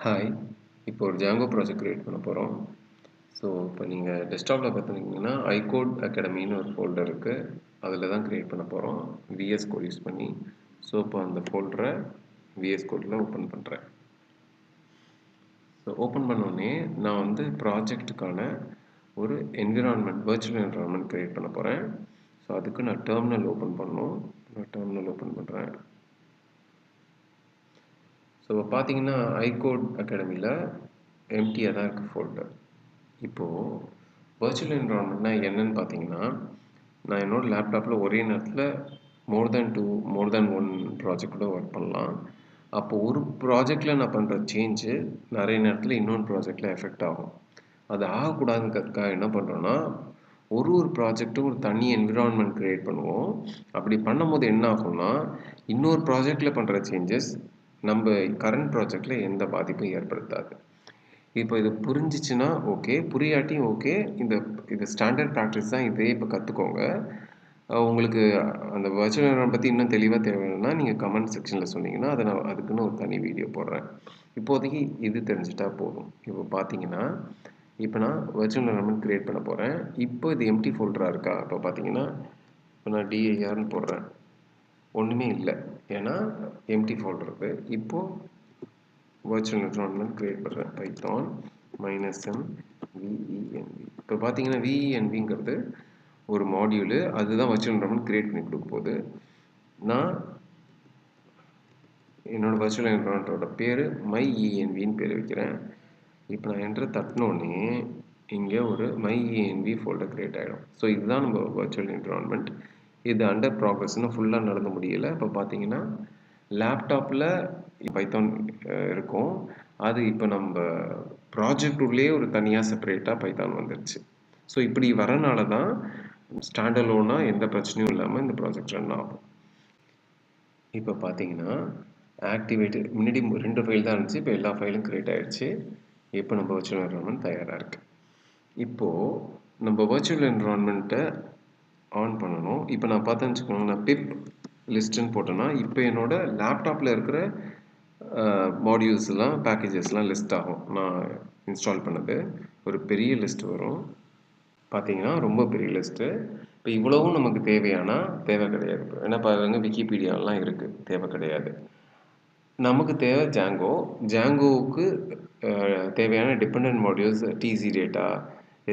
Hi, இப்போ ஒரு Django project create பண்ண போகிறோம். ஸோ இப்போ நீங்கள் டெஸ்க்டாப்பில் பார்த்துருந்தீங்கன்னா ஐகோட் அகாடமின்னு ஒரு ஃபோல்டர் இருக்குது. அதில் தான் கிரியேட் பண்ண போகிறோம் விஎஸ் கோட் யூஸ் பண்ணி. ஸோ இப்போ அந்த ஃபோல்டரை விஎஸ் கோடில் ஓப்பன் பண்ணுறேன். ஸோ ஓப்பன் பண்ணோடனே நான் வந்து ப்ராஜெக்ட்டுக்கான ஒரு வர்ச்சுவல் என்விரான்மெண்ட் கிரியேட் பண்ண போகிறேன். ஸோ அதுக்கு நான் டெர்மினல் ஓப்பன் பண்ணணும். நான் டெர்மினல் ஓப்பன் பண்ணுறேன். ஸோ பார்த்தீங்கன்னா ஐகோட் அகாடமியில் எம்டியாக தான் இருக்குது ஃபோல்டர். இப்போது வர்ச்சுவல் என்விரான்மெண்ட்னா என்னன்னு பார்த்தீங்கன்னா, நான் என்னோடய லேப்டாப்பில் ஒரே நேரத்தில் மோர் தேன் ஒன் ப்ராஜெக்ட் கூட ஒர்க் பண்ணலாம். அப்போது ஒரு ப்ராஜெக்டில் நான் பண்ணுற சேஞ்சு நிறைய நேரத்தில் இன்னொரு ப்ராஜெக்டில் எஃபெக்ட் ஆகும். அது ஆகக்கூடாதுங்கிறதுக்காக என்ன பண்ணுறோன்னா, ஒரு ப்ராஜெக்ட்டும் ஒரு தனி என்விரான்மெண்ட் க்ரியேட் பண்ணுவோம். அப்படி பண்ணும்போது என்ன ஆகும்னா, இன்னொரு ப்ராஜெக்டில் பண்ணுற சேஞ்சஸ் நம்ம கரண்ட் ப்ராஜெக்டில் எந்த பாதிப்பும் ஏற்படுத்தாது. இப்போ இது புரிஞ்சிச்சுன்னா ஓகே, புரியாட்டியும் ஓகே. இது ஸ்டாண்டர்ட் ப்ராக்டிஸ் தான். இதே இப்போ கற்றுக்கோங்க. உங்களுக்கு அந்த வர்ச்சுவல் என்விரான்மெண்ட் பற்றி இன்னும் தெளிவாக தேவைன்னா நீங்கள் கமெண்ட் செக்ஷனில் சொன்னீங்கன்னா அதை நான் அதுக்குன்னு ஒரு தனி வீடியோ போடுறேன். இப்போதைக்கு இது தெரிஞ்சிட்டா போதும். இப்போ பார்த்தீங்கன்னா இப்போ நான் வர்ச்சுவல் என்விரான்மெண்ட் க்ரியேட் பண்ண போகிறேன். இப்போ இது எம்டி ஃபோல்டராக இருக்கா? இப்போ பார்த்தீங்கன்னா இப்போ நான் DIRன்னு போடுறேன். ஒன்றுமே இல்லை, ஏன்னா எம்டி ஃபோல்டர் இருக்குது. இப்போது virtual environment create பண்ணுறேன். python -m venv. இப்போ பார்த்தீங்கன்னா venvங்கிறது ஒரு மாடியூலு, அதுதான் virtual environment கிரியேட் பண்ணி கொடுக்க போகுது. நான் என்னோட virtual environment பேர் myenvன்னு பேர் வைக்கிறேன். இப்போ நான் என்டர் தட்டினோடனே இங்கே ஒரு myenv ஃபோல்டர் கிரியேட் ஆகிடும். ஸோ இதுதான் நம்ம virtual environment. இது அண்டர் ப்ராக்ரஸ்ன்னு ஃபுல்லாக நடந்து முடியலை. இப்போ பார்த்தீங்கன்னா லேப்டாப்பில் பைத்தான் இருக்கும். அது இப்போ நம்ம ப்ராஜெக்ட் உள்ளே ஒரு தனியாக செப்பரேட்டாக பைத்தான் வந்துருச்சு. ஸோ இப்படி வரனால தான் ஸ்டாண்ட் அலோனாக எந்த பிரச்சனையும் இல்லாமல் இந்த ப்ராஜெக்ட் ரன் ஆகும். இப்போ பார்த்தீங்கன்னா ஆக்டிவேட்டு முன்னாடி 2 ஃபைல் தான் இருந்துச்சு. இப்போ எல்லா ஃபைலும் க்ரியேட் ஆகிடுச்சு. இப்போ நம்ம வர்ச்சுவல் என்விரான்மெண்ட் தயாராக இருக்குது. இப்போது நம்ம வர்ச்சுவல் என்விரான்மெண்ட்டை ஆன் பண்ணணும். இப்போ நான் பார்த்தேன்னு வச்சுக்கோங்க, நான் பிப் லிஸ்ட்டுன்னு போட்டேன்னா இப்போ என்னோடய லேப்டாப்பில் இருக்கிற மாடியூல்ஸ்லாம் பேக்கேஜஸ்லாம் லிஸ்ட் ஆகும். நான் இன்ஸ்டால் பண்ணது ஒரு பெரிய லிஸ்ட் வரும். பார்த்தீங்கன்னா ரொம்ப பெரிய லிஸ்ட்டு. இப்போ இவ்வளவும் நமக்கு தேவை கிடையாது. ஏன்னா பாருங்க விக்கிபீடியாலாம் இருக்குது, தேவை கிடையாது. நமக்கு தேவை ஜாங்கோவுக்கு தேவையான dependent modules TC data,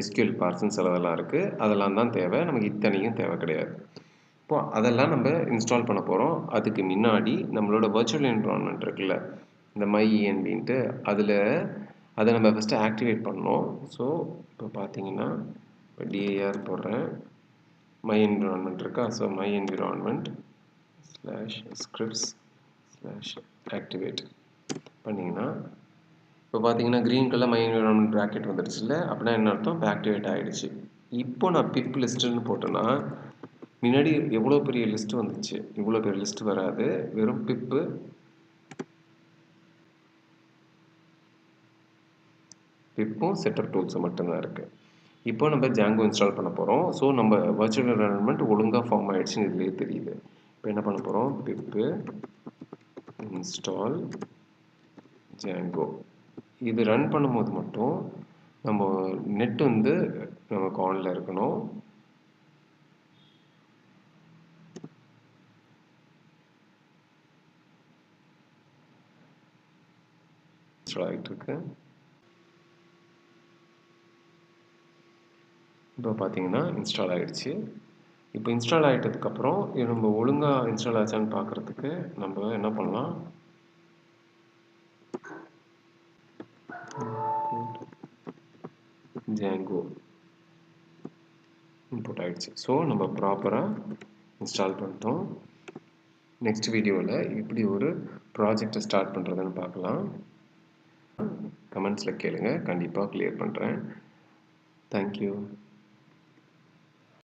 SQL Parsons அதெல்லாம் இருக்குது. அதெல்லாம் தான் தேவை. நமக்கு இத்தனையும் தேவை கிடையாது. இப்போ அதெல்லாம் நம்ம இன்ஸ்டால் பண்ண போகிறோம். அதுக்கு முன்னாடி நம்மளோட வர்ச்சுவல் என்விரான்மெண்ட் இருக்குல்ல, இந்த myenvன்ட்டு அதை நம்ம ஃபஸ்ட்டு ஆக்டிவேட் பண்ணோம். ஸோ இப்போ பார்த்தீங்கன்னா இப்போ DIR போடுறேன். myenvironment இருக்கா? ஸோ myenvironment /scripts/activate பண்ணிங்கன்னா இப்போ பார்த்தீங்கன்னா க்ரீன் கலர் myenvironment ப்ராக்கெட் வந்துடுச்சுல்ல. அப்படின்னா என்ன அர்த்தம்? இப்போ ஆக்டிவேட் ஆகிடுச்சு. இப்போ நான் பிப் லிஸ்ட்டுன்னு போட்டேன்னா முன்னாடி எவ்வளோ பெரிய லிஸ்ட்டு வந்துச்சு. இவ்வளோ பெரிய லிஸ்ட்டு வராது. வெறும் பிப்பும் செட்டப் டூல்ஸும் மட்டும்தான் இருக்குது. இப்போ நம்ம ஜாங்கோ இன்ஸ்டால் பண்ண போகிறோம். ஸோ நம்ம வர்ச்சுவல் என்விரான்மெண்ட் ஒழுங்காக ஃபார்ம் ஆகிடுச்சுன்னு இதுலேயே தெரியுது. இப்போ என்ன பண்ண போகிறோம்? பிப்பு இன்ஸ்டால் ஜாங்கோ. இது ரன் பண்ணும்போது மட்டும் நம்ம நெட் வந்து நமக்கு ஆனில் இருக்கணும். இன்ஸ்டால் ஆகிட்டு இருக்கு. இப்போ பார்த்தீங்கன்னா இன்ஸ்டால் ஆகிடுச்சு. இப்போ இன்ஸ்டால் ஆகிட்டதுக்கப்புறம் இது நம்ம ஒழுங்காக இன்ஸ்டால் ஆச்சான்னு பார்க்குறதுக்கு நம்ம என்ன பண்ணலாம்? ஜாங்கோ இன்புட் ஆகிடுச்சு. ஸோ நம்ம ப்ராப்பராக இன்ஸ்டால் பண்ணிட்டோம். நெக்ஸ்ட் வீடியோவில் இப்படி ஒரு ப்ராஜெக்டை ஸ்டார்ட் பண்ணுறதுன்னு பார்க்கலாம். கமெண்ட்ஸில் கேளுங்க, கண்டிப்பாக கிளியர் பண்ணுறேன். தேங்க்யூ.